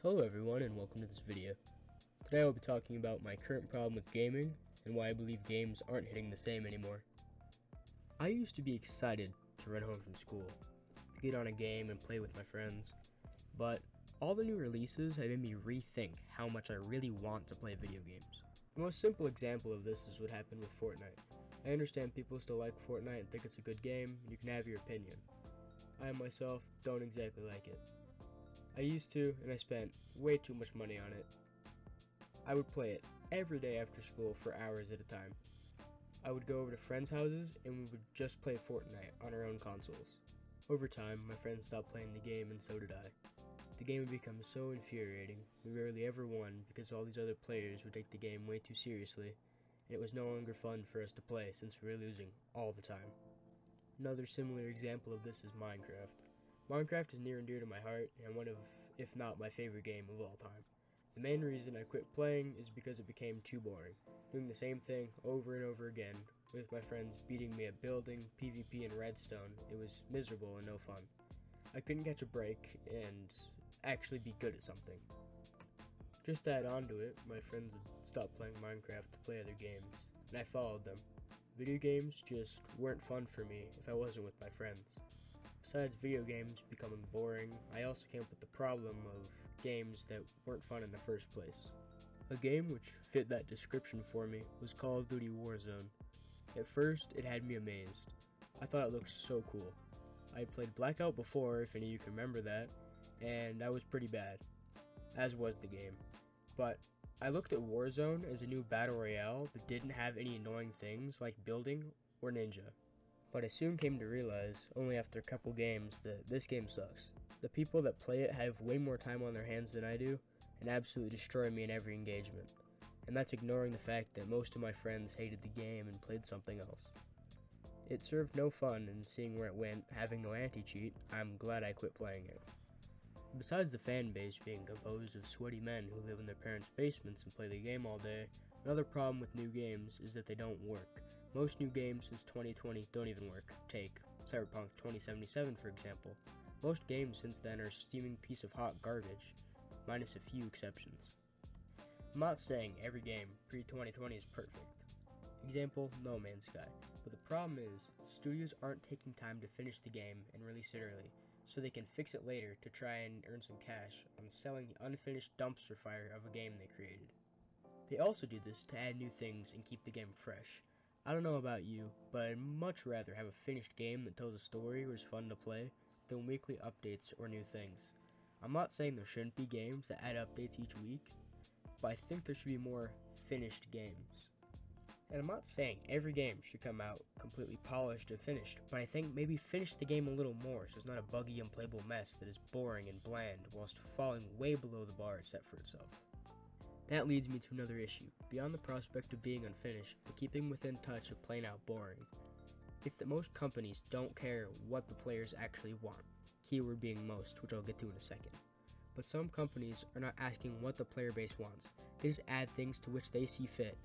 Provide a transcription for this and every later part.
Hello everyone and welcome to this video. Today I will be talking about my current problem with gaming and why I believe games aren't hitting the same anymore. I used to be excited to run home from school, to get on a game and play with my friends, but all the new releases have made me rethink how much I really want to play video games. The most simple example of this is what happened with Fortnite. I understand people still like Fortnite and think it's a good game, and you can have your opinion. I myself don't exactly like it. I used to, and I spent way too much money on it. I would play it every day after school for hours at a time. I would go over to friends' houses and we would just play Fortnite on our own consoles. Over time, my friends stopped playing the game and so did I. The game had become so infuriating, we rarely ever won because all these other players would take the game way too seriously, and it was no longer fun for us to play since we were losing all the time. Another similar example of this is Minecraft. Minecraft is near and dear to my heart, and one of, if not my favorite game of all time. The main reason I quit playing is because it became too boring, doing the same thing over and over again, with my friends beating me at building, PvP, and redstone. It was miserable and no fun. I couldn't catch a break and actually be good at something. Just to add on to it, my friends had stopped playing Minecraft to play other games, and I followed them. Video games just weren't fun for me if I wasn't with my friends. Besides video games becoming boring, I also came up with the problem of games that weren't fun in the first place. A game which fit that description for me was Call of Duty Warzone. At first, it had me amazed. I thought it looked so cool. I had played Blackout before, if any of you can remember that, and I was pretty bad, as was the game. But I looked at Warzone as a new battle royale that didn't have any annoying things like building or ninja. But I soon came to realize, only after a couple games, that this game sucks. The people that play it have way more time on their hands than I do, and absolutely destroy me in every engagement. And that's ignoring the fact that most of my friends hated the game and played something else. It served no fun, and seeing where it went, having no anti-cheat, I'm glad I quit playing it. Besides the fan base being composed of sweaty men who live in their parents' basements and play the game all day, another problem with new games is that they don't work. Most new games since 2020 don't even work. Take Cyberpunk 2077 for example. Most games since then are a steaming piece of hot garbage, minus a few exceptions. I'm not saying every game pre-2020 is perfect. Example, No Man's Sky. But the problem is, studios aren't taking time to finish the game and release it early, so they can fix it later to try and earn some cash on selling the unfinished dumpster fire of a game they created. They also do this to add new things and keep the game fresh. I don't know about you, but I'd much rather have a finished game that tells a story or is fun to play than weekly updates or new things. I'm not saying there shouldn't be games that add updates each week, but I think there should be more finished games. And I'm not saying every game should come out completely polished and finished, but I think maybe finish the game a little more so it's not a buggy, unplayable mess that is boring and bland whilst falling way below the bar it set for itself. That leads me to another issue, beyond the prospect of being unfinished, but keeping within touch of plain out boring. It's that most companies don't care what the players actually want, keyword being most, which I'll get to in a second. But some companies are not asking what the player base wants, they just add things to which they see fit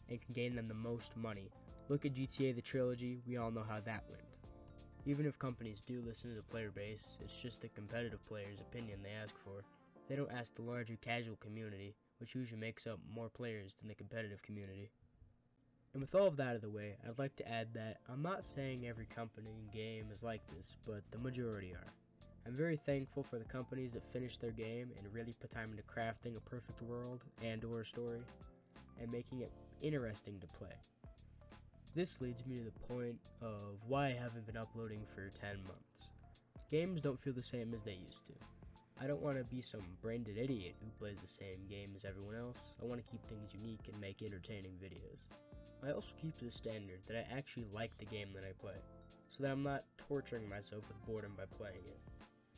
and can gain them the most money. Look at GTA the Trilogy, we all know how that went. Even if companies do listen to the player base, it's just the competitive player's opinion they ask for. They don't ask the larger casual community, which usually makes up more players than the competitive community. And with all of that out of the way, I'd like to add that I'm not saying every company and game is like this, but the majority are. I'm very thankful for the companies that finish their game and really put time into crafting a perfect world and/or story, and making it interesting to play. This leads me to the point of why I haven't been uploading for 10 months. Games don't feel the same as they used to. I don't want to be some brain-dead idiot who plays the same game as everyone else. I want to keep things unique and make entertaining videos. I also keep the standard that I actually like the game that I play, so that I'm not torturing myself with boredom by playing it.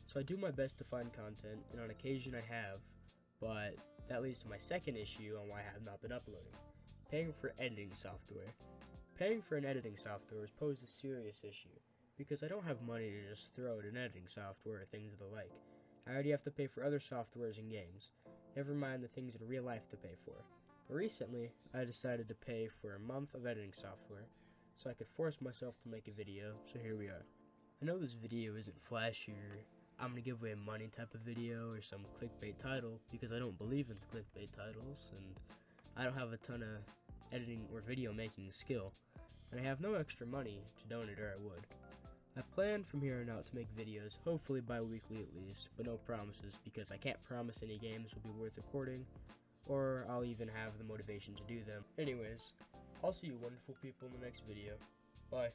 So I do my best to find content, and on occasion I have, but that leads to my second issue on why I have not been uploading. Paying for editing software. Paying for an editing software has posed a serious issue, because I don't have money to just throw at an editing software or things of the like. I already have to pay for other softwares and games, never mind the things in real life to pay for. But recently, I decided to pay for a month of editing software, so I could force myself to make a video, so here we are. I know this video isn't flashy or I'm gonna give away money type of video or some clickbait title because I don't believe in clickbait titles, and I don't have a ton of editing or video making skill, and I have no extra money to donate or I would. I plan from here on out to make videos, hopefully bi-weekly at least, but no promises because I can't promise any games will be worth recording, or I'll even have the motivation to do them. Anyways, I'll see you wonderful people in the next video. Bye.